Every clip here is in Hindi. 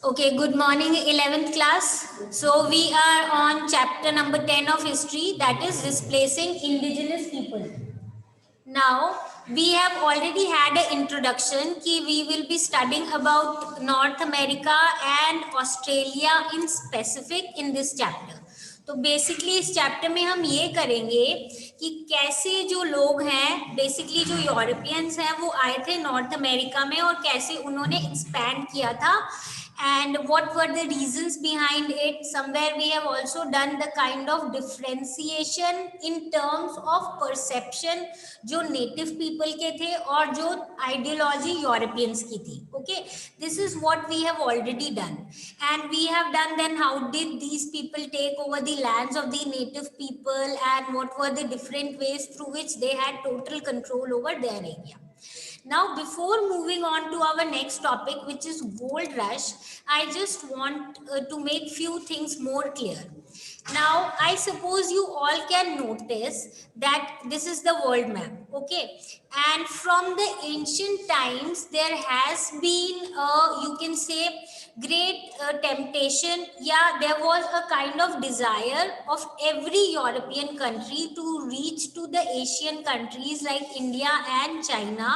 Okay, good morning, 11th class. So, we are on chapter number 10 of history, that is displacing indigenous people. Now, we have already had an introduction कि we will be studying about North America and Australia in specific in this chapter. तो बेसिकली इस चैप्टर में हम ये करेंगे कि कैसे जो लोग हैं, बेसिकली जो यूरोपियंस हैं, वो आए थे नॉर्थ अमेरिका में और कैसे उन्होंने एक्सपैंड किया था and what were the reasons behind it. Somewhere we have also done the kind of differentiation in terms of perception जो native people के थे और जो ideology Europeans की थी. Okay, this is what we have already done, and we have done then how did these people take over the lands of the native people and what were the different ways through which they had total control over their area. Now, before moving on to our next topic, which is gold rush, I just want to make few things more clear. Now, I suppose you all can notice that this is the world map, okay? And from the ancient times, there has been, you can say, great temptation. Yeah, there was a kind of desire of every European country to reach to the Asian countries like India and China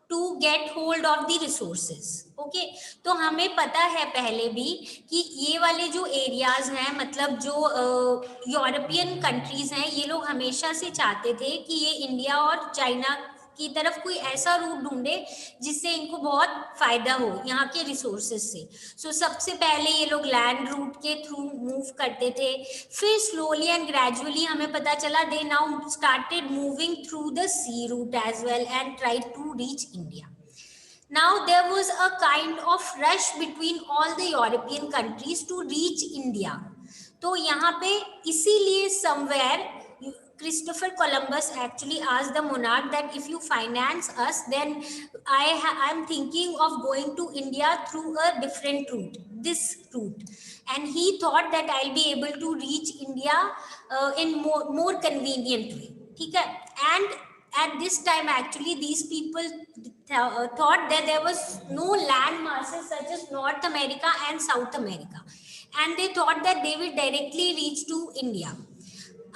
to get hold of the resources. Okay, तो हमें पता है पहले भी कि ये वाले जो एरियाज हैं, मतलब जो यूरोपियन कंट्रीज हैं, ये लोग हमेशा से चाहते थे कि ये इंडिया और चाइना की तरफ कोई ऐसा रूट ढूंढे जिससे इनको बहुत फायदा हो यहाँ के रिसोर्सेज से. सो सबसे पहले ये लोग लैंड रूट के थ्रू मूव करते थे, फिर स्लोली एंड ग्रेजुअली हमें पता चला they now started moving through the sea route as well and try to reach India. Now there was a kind of rush between all the European countries to reach India. तो यहाँ पे इसीलिए somewhere Christopher Columbus actually asked the monarch that if you finance us, then I'm thinking of going to India through a different route, this route. And he thought that I'll be able to reach India in more convenient way. ठीक है? And at this time, actually, these people thought that there was no land masses such as North America and South America. And they thought that they will directly reach to India.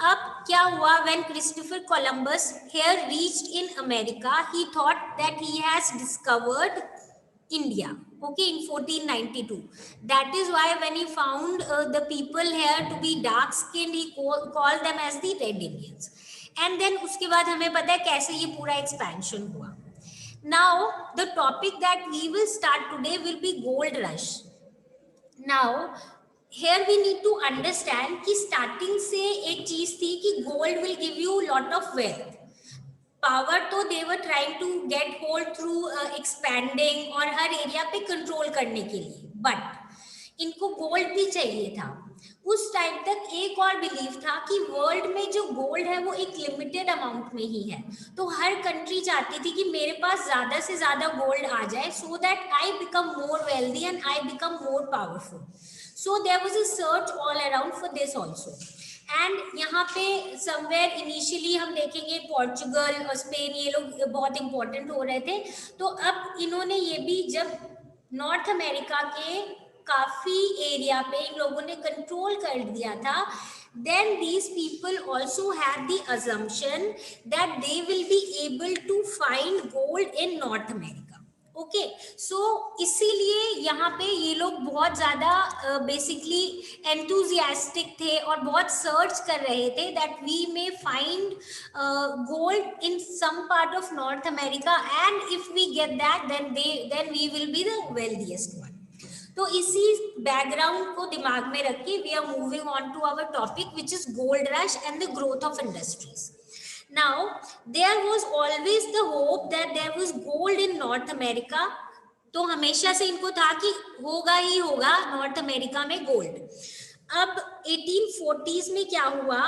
अब क्या हुआ, when Christopher Columbus here reached in America, he thought that he has discovered India, okay, in 1492. That is why when he found the people here to be dark skinned, he called them as the Red Indians. And then उसके बाद हमें पता है कैसे ये पूरा expansion हुआ. Now the topic that we will start today will be gold rush. Now here we need to understand कि starting से एक चीज थी कि gold will give you lot of wealth. Power तो they were trying to get hold through expanding और हर एरिया पे कंट्रोल करने के लिए, बट इनको गोल्ड भी चाहिए था. उस टाइम तक एक और बिलीव था कि वर्ल्ड में जो गोल्ड है वो एक लिमिटेड अमाउंट में ही है, तो हर कंट्री चाहती थी कि मेरे पास ज्यादा से ज्यादा गोल्ड आ जाए so that I become more wealthy and I become more powerful. So there was a search all around for this also. And यहाँ पे समवेयर इनिशियली हम देखेंगे पोर्चुगल और स्पेन, ये लोग बहुत इंपॉर्टेंट हो रहे थे. तो अब इन्होंने ये भी, जब नॉर्थ अमेरिका के काफी एरिया पे इन लोगों ने कंट्रोल कर दिया था, then these people also had the assumption that they will be able to find gold in North America. Okay, so इसीलिए यहाँ पे ये लोग बहुत ज़्यादा बेसिकली एंथुजियास्टिक थे और बहुत सर्च कर रहे थे that we may find gold in some part of north America and if we get that then we will be the wealthiest one. तो इसी बैकग्राउंड को दिमाग में रख के we are moving on to our topic which is gold rush and the growth of industries. Now, there was always the hope that there was gold in North America. तो हमेशा से इनको था कि होगा ही होगा नॉर्थ अमेरिका में गोल्ड. अब 1840s में क्या हुआ,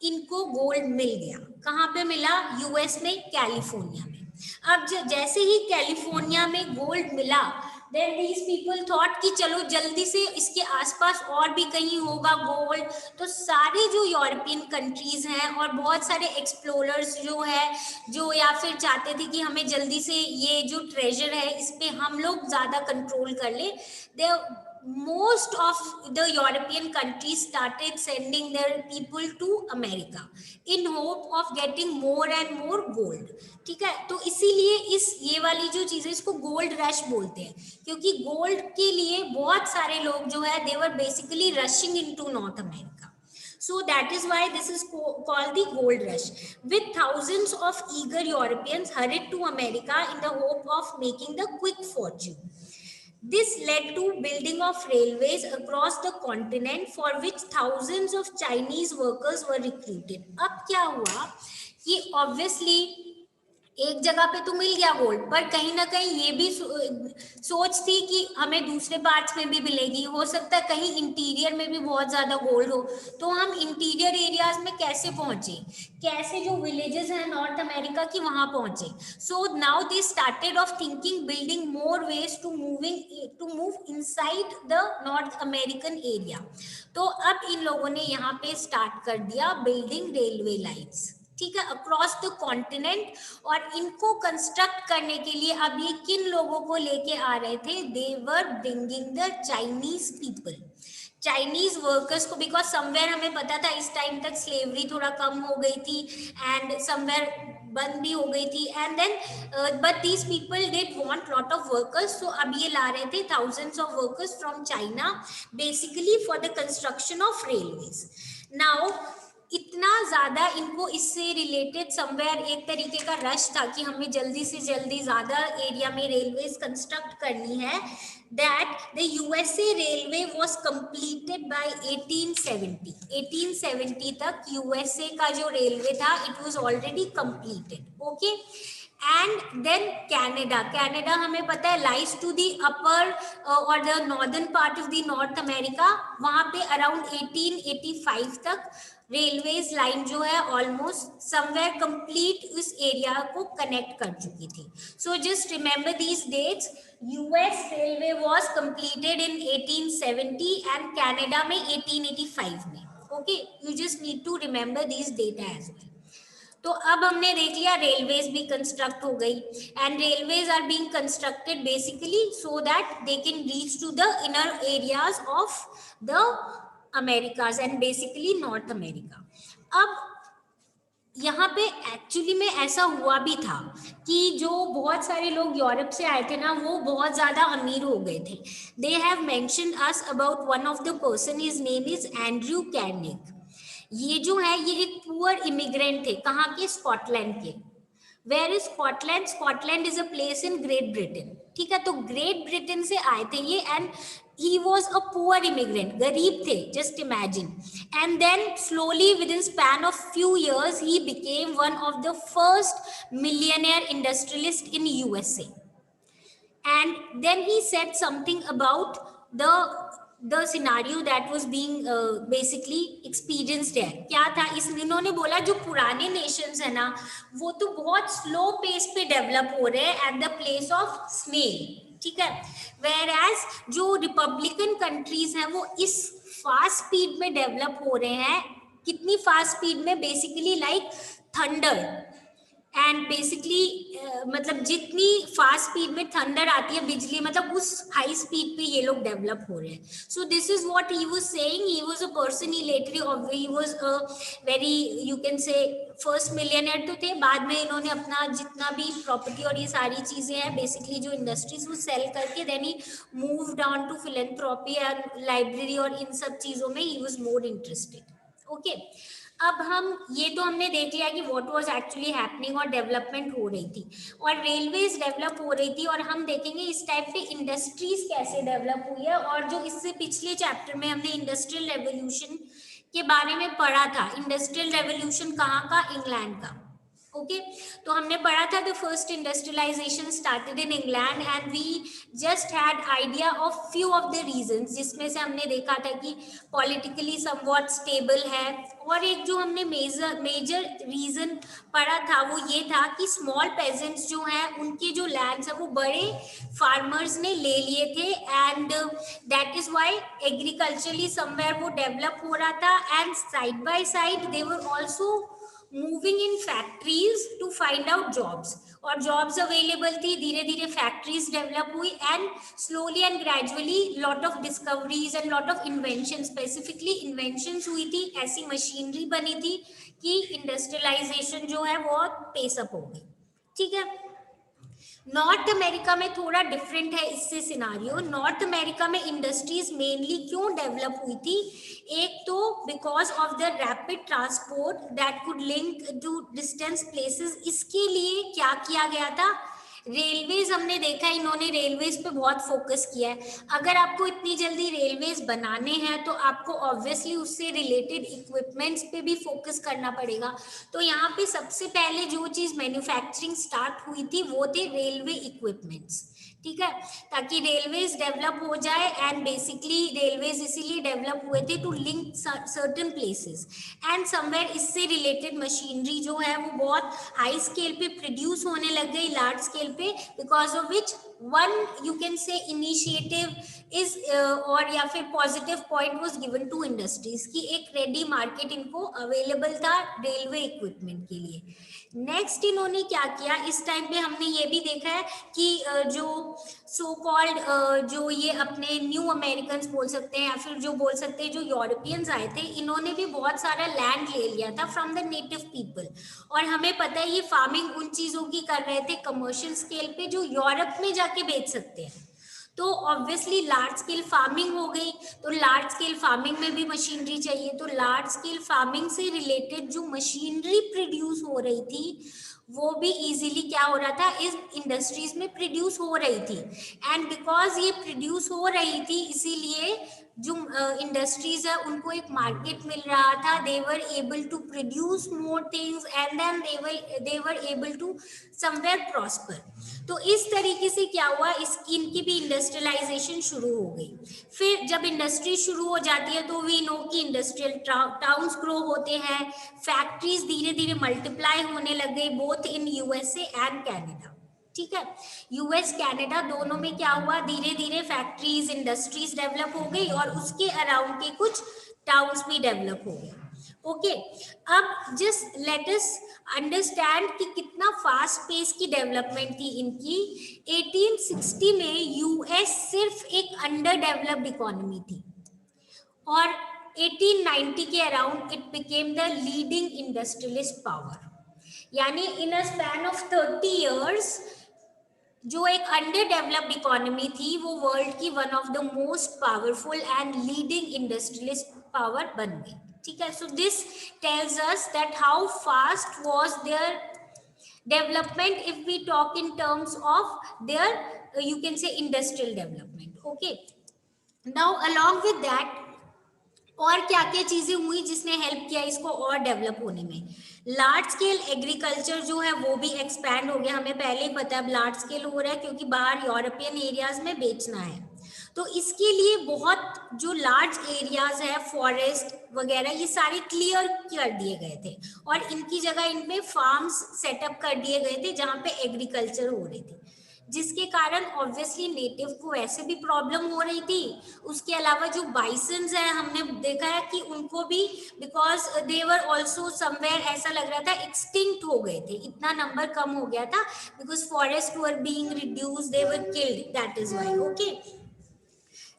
इनको गोल्ड मिल गया. कहाँ पे मिला? यूएस में, कैलिफोर्निया में. अब जैसे ही कैलिफोर्निया में गोल्ड मिला, then these people thought कि चलो जल्दी से इसके आसपास और भी कहीं होगा गोल्ड. तो सारे जो यूरोपियन कंट्रीज हैं और बहुत सारे एक्सप्लोरर्स जो है, जो या फिर चाहते थे कि हमें जल्दी से ये जो ट्रेजर है इस पे हम लोग ज़्यादा कंट्रोल कर ले, most of the European countries started sending their people to America in hope of getting more and more gold. ठीक है, तो इसीलिए इस ये वाली जो चीज़ है इसको गोल्ड रश बोलते हैं, क्योंकि गोल्ड के लिए बहुत सारे लोग जो है they were basically rushing into North America. So that is why this is called the gold rush. With thousands of eager Europeans hurried to America in the hope of making the quick fortune. This led to building of railways across the continent for which thousands of Chinese workers were recruited. अब क्या हुआ कि obviously एक जगह पे तो मिल गया गोल्ड, पर कहीं ना कहीं ये भी सोच थी कि हमें दूसरे पार्ट्स में भी मिलेगी, हो सकता है कहीं इंटीरियर में भी बहुत ज्यादा गोल्ड हो, तो हम इंटीरियर एरियाज में कैसे पहुंचे, कैसे जो विलेजेस हैं नॉर्थ अमेरिका की वहां पहुंचे. So now they started off thinking building more ways to move inside the north American area. तो अब इन लोगों ने यहाँ पे स्टार्ट कर दिया बिल्डिंग रेलवे लाइन्स, ठीक है, अक्रॉस द कॉन्टिनेंट. और इनको कंस्ट्रक्ट करने के लिए अब ये किन लोगों को लेके आ रहे थे, they were bringing the Chinese people, Chinese workers को, बिकॉज समवेयर हमें पता था इस टाइम तक स्लेवरी थोड़ा कम हो गई थी एंड समवेयर बंद भी हो गई थी, and then but these people did want lot of workers. So अब ये ला रहे थे thousands of workers from China basically for the construction of railways. Now इतना ज्यादा इनको इससे रिलेटेड समवेयर एक तरीके का रश था कि हमें जल्दी से जल्दी ज्यादा एरिया में रेलवेज कंस्ट्रक्ट करनी है, that the USA railway was completed by 1870. 1870 तक यूएसए का जो रेलवे था it was already completed. Okay, and then Canada हमें पता है लाइज टू द अपर और the northern part of the north America. वहां पे अराउंड 1885 तक रेलवेज लाइन जो है ऑलमोस्ट समवेयर कंप्लीट इस एरिया को कनेक्ट कर चुकी थी. So just remember these dates, US railway was completed in 1870 and Canada में 1885 में. Okay, you just need to remember these data as well. तो अब हमने देख लिया रेलवेज भी कंस्ट्रक्ट हो गई, and railways are being constructed basically so that they can reach to the inner areas of the Americas and basically north America. अब यहाँ पे एक्चुअली में ऐसा हुआ भी था कि जो बहुत सारे लोग यूरोप से आए थे ना वो बहुत ज्यादा अमीर हो गए थे. They have mentioned us about one of the person, his name is Andrew Carnegie. ये जो है ये एक पुअर इमिग्रेंट थे, कहाँ के, स्कॉटलैंड के. Where is Scotland? Scotland is a place in great Britain, ठीक है. तो ग्रेट ब्रिटेन से आए थे ये, and he was a poor immigrant, गरीब थे, just imagine. And then slowly within span of few years he became one of the first millionaire industrialist in USA. And then he said something about the scenario that was being basically experienced there. क्या था, इन्होंने बोला जो पुराने nations है ना वो तो बहुत slow pace पे develop हो रहे हैं at the place of snail, ठीक है. Whereas जो रिपब्लिकन कंट्रीज हैं वो इस फास्ट स्पीड में डेवलप हो रहे हैं. कितनी फास्ट स्पीड में? Basically like thunder, and basically मतलब जितनी फास्ट स्पीड में थंडर आती है बिजली, मतलब उस हाई स्पीड पे ये लोग डेवलप हो रहे हैं. So this is what he was saying. He was a person, he was a very, you can से फर्स्ट मिलियनर तो थे. बाद में इन्होंने अपना जितना भी प्रॉपर्टी और ये सारी चीजें हैं बेसिकली जो इंडस्ट्रीज वो सेल करके then he moved on to philanthropy and library और इन सब चीजों में ही वाज मोर इंटरेस्टेड. ओके, अब हम ये तो हमने देख लिया कि व्हाट वाज एक्चुअली हैपनिंग और डेवलपमेंट हो रही थी और रेलवेज डेवलप हो रही थी. और हम देखेंगे इस टाइप पे इंडस्ट्रीज कैसे डेवलप हुई है. और जो इससे पिछले चैप्टर में हमने इंडस्ट्रियल रेवोल्यूशन के बारे में पढ़ा था, इंडस्ट्रियल रेवोल्यूशन कहाँ का, इंग्लैंड का. ओके, तो हमने पढ़ा था the first industrialization started in England and we just had idea of few of the reasons, जिसमें से हमने देखा था कि पॉलिटिकली समवॉट स्टेबल है. और एक जो हमने मेजर रीजन पढ़ा था वो ये था कि स्मॉल पेजेंट्स जो हैं उनके जो लैंड्स है वो बड़े फार्मर्स ने ले लिए थे and that is why agriculturally somewhere वो डेवलप हो रहा था. And side by side they were also moving in factories to find out jobs, और जॉब्स अवेलेबल थी, धीरे धीरे फैक्ट्रीज डेवलप हुई and slowly and gradually lot of discoveries and lot of invention, specifically inventions हुई थी, ऐसी मशीनरी बनी थी कि इंडस्ट्रियलाइजेशन जो है वो पेसअप हो गई। ठीक है, नॉर्थ अमेरिका में थोड़ा डिफरेंट है इससे सिनारियो। नॉर्थ अमेरिका में इंडस्ट्रीज मेनली क्यों डेवलप हुई थी, एक तो because of the rapid transport that could link to distance places, इसके लिए क्या किया गया था, रेलवेज हमने देखा, इन्होंने रेलवेज पे बहुत फोकस किया है। अगर आपको इतनी जल्दी रेलवेज बनाने हैं तो आपको ऑब्वियसली उससे रिलेटेड इक्विपमेंट्स पे भी फोकस करना पड़ेगा। तो यहाँ पे सबसे पहले जो चीज मैन्युफैक्चरिंग स्टार्ट हुई थी वो थे रेलवे इक्विपमेंट्स। ठीक है, ताकि रेलवेज डेवलप हो जाए एंड बेसिकली रेलवेज इसीलिए डेवलप हुए थे to link certain places and somewhere इससे रिलेटेड मशीनरी जो है वो बहुत हाई स्केल पे प्रोड्यूस होने लग गई, लार्ज स्केल पे, because of which one you can say initiative is और या फिर positive point was given to industries की एक रेडी मार्केट इनको अवेलेबल था रेलवे इक्विपमेंट के लिए। नेक्स्ट इन्होंने क्या किया, इस टाइम पे हमने ये भी देखा है कि जो सो कॉल्ड जो ये अपने न्यू अमेरिकन बोल सकते हैं या फिर जो बोल सकते हैं जो यूरोपियंस आए थे, इन्होंने भी बहुत सारा लैंड ले लिया था फ्रॉम द नेटिव पीपल। और हमें पता है ये फार्मिंग उन चीजों की कर रहे थे कमर्शियल स्केल पे जो यूरोप में जाके बेच सकते हैं। तो ऑब्वियसली लार्ज स्केल फार्मिंग हो गई, तो लार्ज स्केल फार्मिंग में भी मशीनरी चाहिए, तो लार्ज स्केल फार्मिंग से रिलेटेड जो मशीनरी प्रोड्यूस हो रही थी वो भी इजीली क्या हो रहा था, इस इंडस्ट्रीज में प्रोड्यूस हो रही थी। एंड बिकॉज ये प्रोड्यूस हो रही थी इसीलिए जो इंडस्ट्रीज है उनको एक मार्केट मिल रहा था, they were able to produce more things and then they were able to somewhere prosper. तो इस तरीके से क्या हुआ, इनकी भी इंडस्ट्रियलाइजेशन शुरू हो गई। फिर जब इंडस्ट्री शुरू हो जाती है तो वी नो कि इंडस्ट्रियल टाउन्स ग्रो होते हैं, फैक्ट्रीज धीरे धीरे मल्टीप्लाई होने लग गई both in USA and Canada. ठीक है, यूएस कनाडा दोनों में क्या हुआ, धीरे धीरे फैक्ट्रीज इंडस्ट्रीज डेवलप हो गई और उसके अराउंड के कुछ टाउन्स भी डेवलप हो गए। ओके, अब जस्ट लेट अस अंडरस्टैंड कि कितना फास्ट पेस की डेवलपमेंट थी इनकी। 1860 में यूएस सिर्फ एक अंडर डेवलप्ड इकोनॉमी थी और 1890 के around it became the leading industrialist power. यानी in a span of 30 years जो एक अंडर डेवलप्ड इकोनॉमी थी वो वर्ल्ड की one of the most powerful and leading industrialist power बन गई। ठीक है, so this tells us that how fast was there development if we talk in terms of their you can say industrial development. Okay, now along with that और क्या क्या चीजें हुई जिसने हेल्प किया इसको और डेवलप होने में, लार्ज स्केल एग्रीकल्चर जो है वो भी एक्सपैंड हो गया। हमें पहले ही पता है लार्ज स्केल हो रहा है क्योंकि बाहर यूरोपियन एरियाज में बेचना है, तो इसके लिए बहुत जो लार्ज एरियाज है फॉरेस्ट वगैरह ये सारे क्लियर कर दिए गए थे और इनकी जगह इनमें फार्म्स सेटअप कर दिए गए थे जहाँ पे एग्रीकल्चर हो रही थी, जिसके कारण ऑब्वियसली नेटिव को ऐसे भी प्रॉब्लम हो रही थी। उसके अलावा जो बाइसन्स है हमने देखा है कि उनको भी because they were also somewhere ऐसा लग रहा था एक्सटिंक्ट हो गए थे, इतना नंबर कम हो गया था because forest were being reduce, they were killed, that is why. Okay,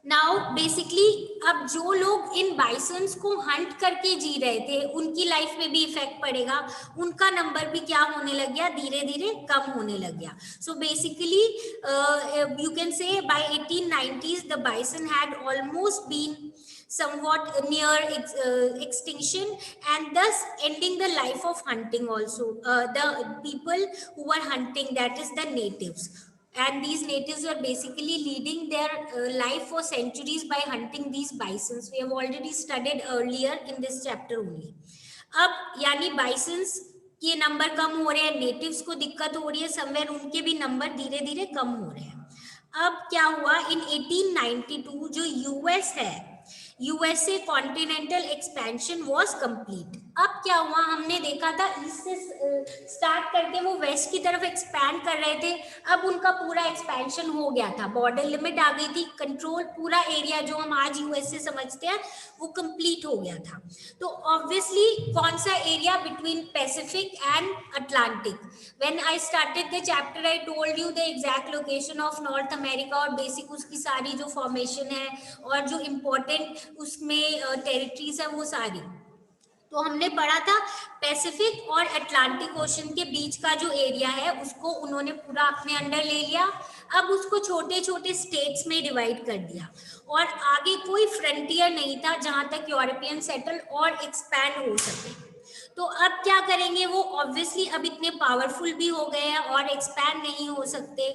now basically अब जो लोग इन बाइसन्स को हंट करके जी रहे थे उनकी लाइफ में भी इफेक्ट पड़ेगा, उनका नंबर भी क्या होने लग गया, धीरे धीरे कम होने लग गया। So basically you can say by 1890s the bison had almost been somewhat near extinction and thus ending the life of hunting also, the people who were hunting, that is the natives, and these natives were basically leading their life for centuries by hunting these bisons. We have already studied earlier in this chapter only. अब यानी bisons के नंबर कम हो रहे हैं, नेटिव्स को दिक्कत हो रही है, समवेयर उनके भी नंबर धीरे धीरे कम हो रहे हैं। अब क्या हुआ, इन 1892 जो यूएस है USA continental expansion was complete. अब क्या हुआ, हमने देखा था ईस्ट से स्टार्ट करके वो वेस्ट की तरफ एक्सपैंड कर रहे थे। अब उनका पूरा एक्सपेंशन हो गया था, बॉर्डर लिमिट आ गई थी, कंट्रोल पूरा एरिया जो हम आज यूएसए समझते हैं वो कंप्लीट हो गया था। तो ऑब्वियसली कौन सा area between Pacific and Atlantic. When I started the chapter I told you the exact location of north America और बेसिक उसकी सारी जो फॉर्मेशन है और जो इम्पोर्टेंट उसमें टेरिटरीज है वो सारी। तो हमने पढ़ा था पैसिफिक और अटलांटिक ओशन के बीच का जो एरिया है उसको उन्होंने पूरा अपने अंडर ले लिया। अब उसको छोटे छोटे स्टेट्स में डिवाइड कर दिया और आगे कोई फ्रंटियर नहीं था जहां तक यूरोपियन सेटल और एक्सपैंड हो सके। तो अब क्या करेंगे, वो ऑब्वियसली अब इतने पावरफुल भी हो गए हैं और एक्सपैंड नहीं हो सकते।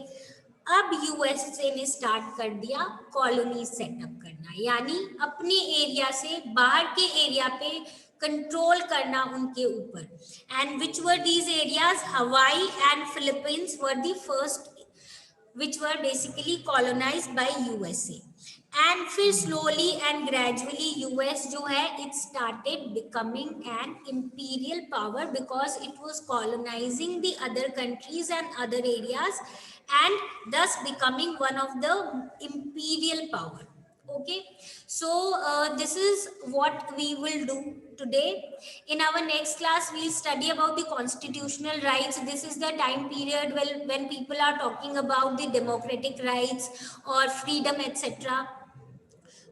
अब यूएसए ने स्टार्ट कर दिया कॉलोनी सेटअप करना, यानी अपने एरिया से बाहर के एरिया पे कंट्रोल करना उनके ऊपर। And which were these areas, Hawaii and Philippines were the first which were basically colonized by USA. And फिर slowly and gradually US जो है it started becoming an imperial power because it was colonizing the other countries and other areas and thus becoming one of the imperial power. Okay, so this is what we will do today. In our next class we'll study about the constitutional rights. This is the time period when people are talking about the democratic rights or freedom etc.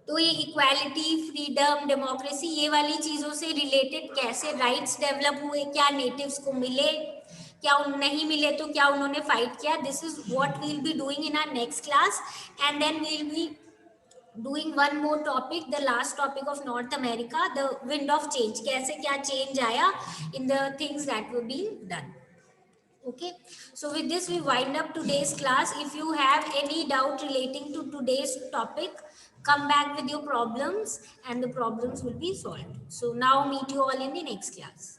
तो ये इक्वालिटी, फ्रीडम, डेमोक्रेसी, ये वाली चीज़ों से रिलेटेड कैसे राइट्स डेवलप हुए, क्या नेटिव्स को मिले, क्या नहीं मिले तो क्या उन्होंने फाइट किया, this is what we will be doing in our next class. And then we will be doing one more topic, the last topic of North America, the wind of change, कैसे क्या change आया in the things that were being done. Okay, so with this we wind up today's class. If you have any doubt relating to today's topic, come back with your problems and the problems will be solved. So now meet you all in the next class.